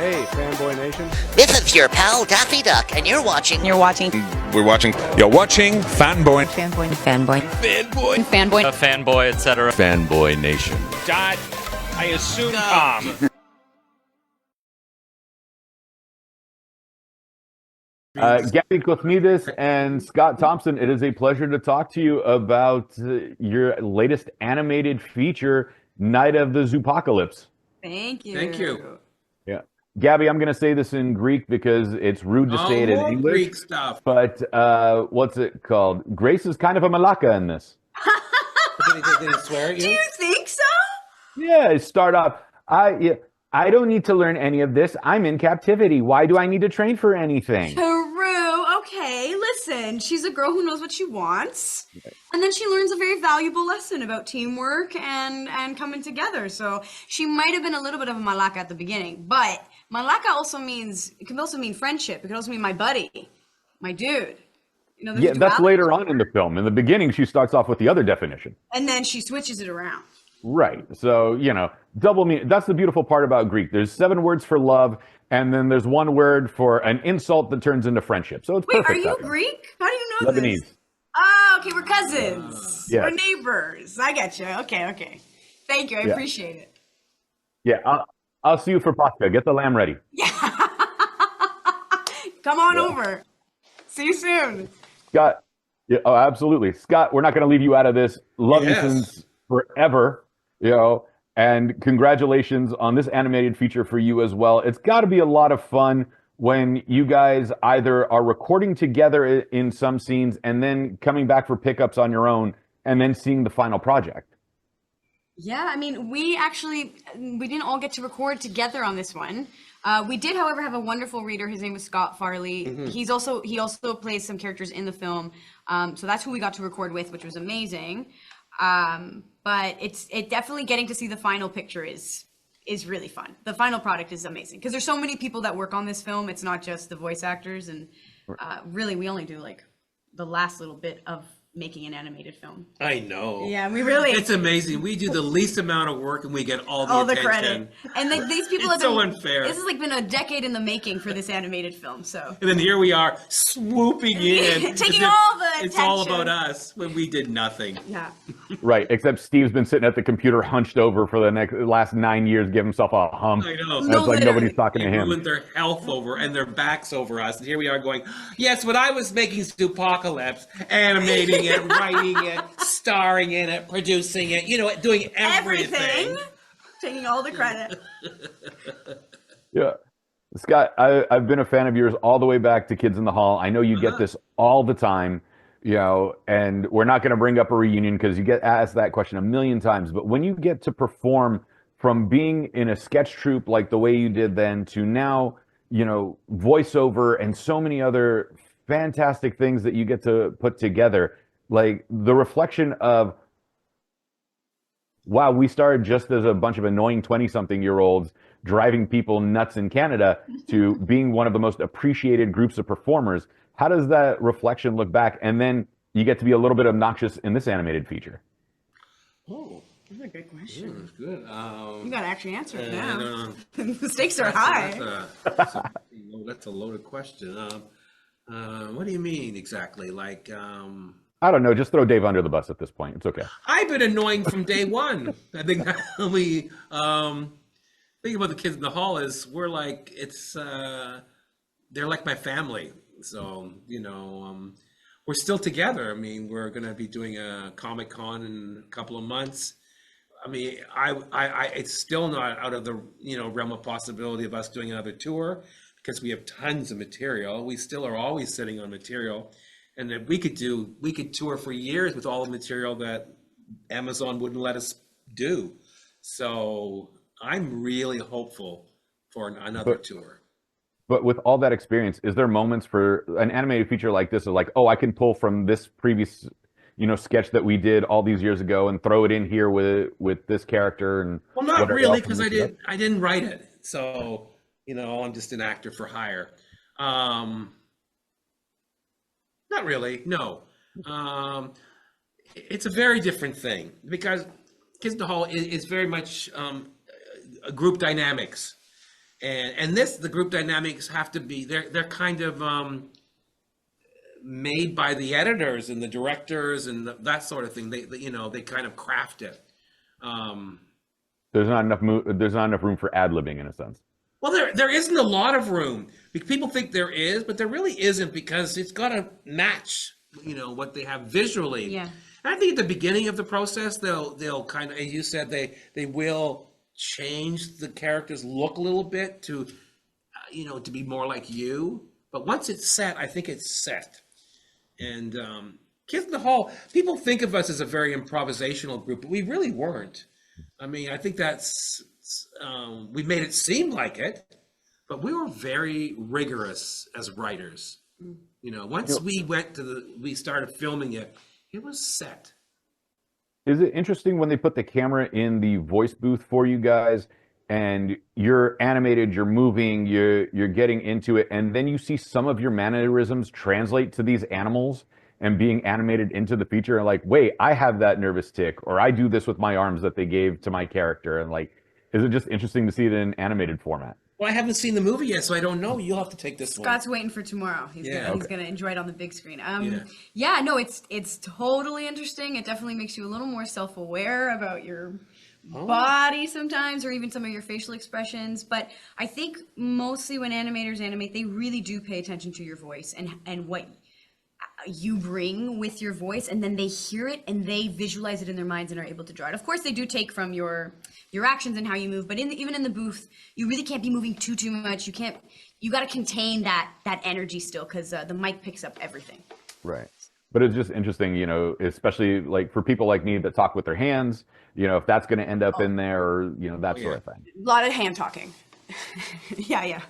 Hey, FanboyNation. This is your pal Daffy Duck, and you're watching. We're watching Fanboy. Fanboy, etc. FanboyNation. Dot, I assume Tom. Gabbi, Kosmidis, and Scott Thompson, it is a pleasure to talk to you about your latest animated feature, Night of the Zoopocalypse. Thank you. Thank you. Yeah. Gabbi, I'm going to say this in Greek because it's rude to say it in English. Greek stuff. But what's it called? Grace is kind of a malaka in this. Did he swear at you? Do you think so? Yeah, start off. I don't need to learn any of this. I'm in captivity. Why do I need to train for anything? True. Okay, listen. She's a girl who knows what she wants. And then she learns a very valuable lesson about teamwork and coming together. So she might have been a little bit of a malaka at the beginning. But malaka it can also mean friendship. It could also mean my buddy, my dude. You know, Yeah, that's later on in the film. In the beginning, she starts off with the other definition. And then she switches it around. Right. So, double meaning. That's the beautiful part about Greek. There's 7 words for love, and then there's 1 word for an insult that turns into friendship. So it's Wait, perfect. are you Greek? How do you know Lebanese. this? Oh, okay, we're cousins. Yes. We're neighbors. I get you. Okay. Thank you. I appreciate it. Yeah, I'll see you for pasta. Get the lamb ready. Yeah. Come on over. See you soon. Scott. Yeah, oh, absolutely. Scott, we're not going to leave you out of this. Love you since forever, and congratulations on this animated feature for you as well. It's got to be a lot of fun when you guys either are recording together in some scenes and then coming back for pickups on your own and then seeing the final project. Yeah, I mean, we didn't all get to record together on this one. We did, however, have a wonderful reader. His name was Scott Farley. Mm-hmm. He also plays some characters in the film. So that's who we got to record with, which was amazing. But it definitely getting to see the final picture is really fun. The final product is amazing because there's so many people that work on this film. It's not just the voice actors, and really we only do like the last little bit of making an animated film. I know. Yeah, we really. It's amazing. We do the least amount of work and we get all the attention. Credit. And these people it's have been so unfair. This has been a decade in the making for this animated film. So. And then here we are swooping in, taking all the attention. It's all about us when we did nothing. Yeah. Right. Except Steve's been sitting at the computer hunched over for the last 9 years, give himself a hump. I know. It's like nobody's talking to him. Ruined their health over and their backs over us. And here we are going, yes, when I was making Zoopocalypse, animating it, writing it, starring in it, producing it, doing everything. Taking all the credit. Yeah. Scott, I've been a fan of yours all the way back to Kids in the Hall. I know you get this all the time, and we're not going to bring up a reunion because you get asked that question a million times. But when you get to perform from being in a sketch troupe like the way you did then to now, voiceover and so many other fantastic things that you get to put together, like the reflection of, wow, we started just as a bunch of annoying 20-something-year-olds driving people nuts in Canada to being one of the most appreciated groups of performers. How does that reflection look back? And then you get to be a little bit obnoxious in this animated feature. Oh, that's a good question. That's good. You got to actually answer it now. The stakes are high. That's a loaded question. What do you mean exactly? Like... I don't know. Just throw Dave under the bus at this point. It's okay. I've been annoying from day one. I think the only thing about the Kids in the Hall is we're like, they're like my family. So, we're still together. I mean, we're going to be doing a Comic-Con in a couple of months. I mean, it's still not out of the, realm of possibility of us doing another tour because we have tons of material. We still are always sitting on material. And that we could tour for years with all the material that Amazon wouldn't let us do. So I'm really hopeful for another tour. But with all that experience, is there moments for an animated feature like this of like, oh, I can pull from this previous, sketch that we did all these years ago and throw it in here with this character? And well, not really, because I didn't write it. So, I'm just an actor for hire. Not really, no. It's a very different thing because Kids in the Hall is very much group dynamics. And the group dynamics have to be, they're kind of made by the editors and the directors and that sort of thing. They kind of craft it. There's not enough room for ad-libbing in a sense. Well, there isn't a lot of room. People think there is, but there really isn't, because it's got to match, what they have visually. Yeah. And I think at the beginning of the process, they'll kind of, as you said, they will change the character's look a little bit to, to be more like you. But once it's set, I think it's set. And Kids in the Hall, people think of us as a very improvisational group, but we really weren't. I mean, I think that's, we made it seem like it, but we were very rigorous as writers. Once we started filming it, it was set. Is it interesting when they put the camera in the voice booth for you guys and you're animated, you're moving, you're getting into it, and then you see some of your mannerisms translate to these animals and being animated into the feature, and like, wait, I have that nervous tick, or I do this with my arms that they gave to my character, and like, is it just interesting to see it in animated format? Well, I haven't seen the movie yet, so I don't know. You'll have to take this one. Scott's waiting for tomorrow. He's gonna enjoy it on the big screen. No, it's totally interesting. It definitely makes you a little more self-aware about your body sometimes, or even some of your facial expressions. But I think mostly when animators animate, they really do pay attention to your voice and what you bring with your voice, and then they hear it and they visualize it in their minds and are able to draw it. Of course, they do take from your actions and how you move, but even in the booth, you really can't be moving too much. You got to contain that energy still, because the mic picks up everything. Right. But it's just interesting, especially like for people like me that talk with their hands, if that's going to end up in there, or that sort of thing. A lot of hand talking. Yeah.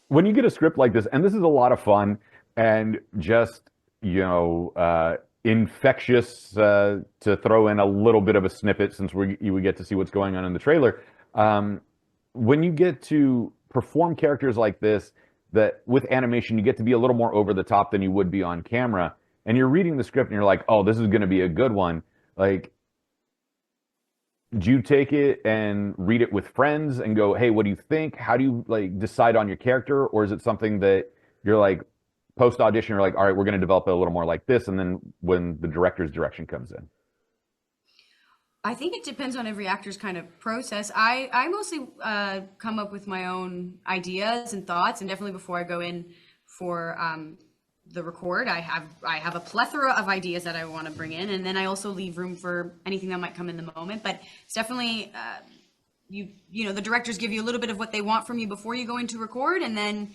When you get a script like this, and this is a lot of fun and just infectious, to throw in a little bit of a snippet, since we get to see what's going on in the trailer. When you get to perform characters like this, that with animation, you get to be a little more over the top than you would be on camera. And you're reading the script and you're like, oh, this is going to be a good one. Like, do you take it and read it with friends and go, hey, what do you think? How do you like decide on your character? Or is it something that you're like, post audition, you're like, all right, we're going to develop it a little more like this, and then when the director's direction comes in? I think it depends on every actor's kind of process. I mostly come up with my own ideas and thoughts, and definitely before I go in for the record, I have a plethora of ideas that I want to bring in, and then I also leave room for anything that might come in the moment. But it's definitely the directors give you a little bit of what they want from you before you go into record, and then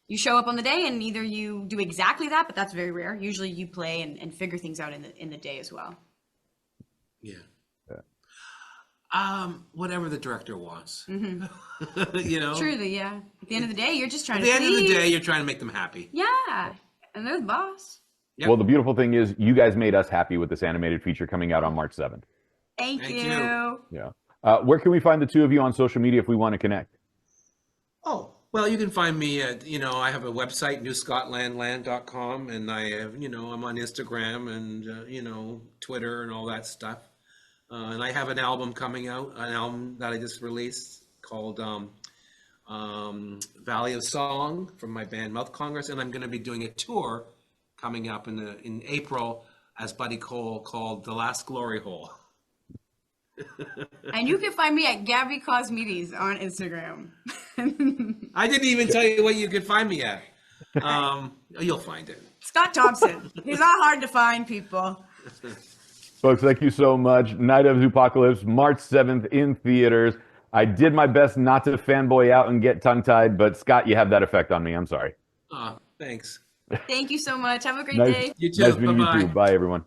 you show up on the day, and either you do exactly that, but that's very rare. Usually you play and figure things out in the day as well. Yeah. Whatever the director wants. Mm-hmm. Truly, yeah. At the end of the day, you're just trying to. At the end of the day, you're trying to make them happy. Yeah, and they're the boss. Yep. Well, the beautiful thing is, you guys made us happy with this animated feature coming out on March 7th. Thank you. Yeah. Where can we find the two of you on social media if we want to connect? Oh, well, you can find me at, I have a website, newscotlandland.com, and I have, I'm on Instagram and, Twitter and all that stuff. And I have an album coming out, an album that I just released called Valley of Song, from my band Mouth Congress. And I'm going to be doing a tour coming up in April as Buddy Cole, called The Last Glory Hole. And you can find me at Gabbi Cosmidis on Instagram. I didn't even tell you what you could find me at. You'll find it. Scott Thompson. He's not hard to find, people. Folks, thank you so much. Night of Zoopocalypse, March 7th in theaters. I did my best not to fanboy out and get tongue-tied, but Scott, you have that effect on me. I'm sorry. Thanks. Thank you so much. Have a great day. You too. Nice meeting you Bye-bye. too. Bye, everyone.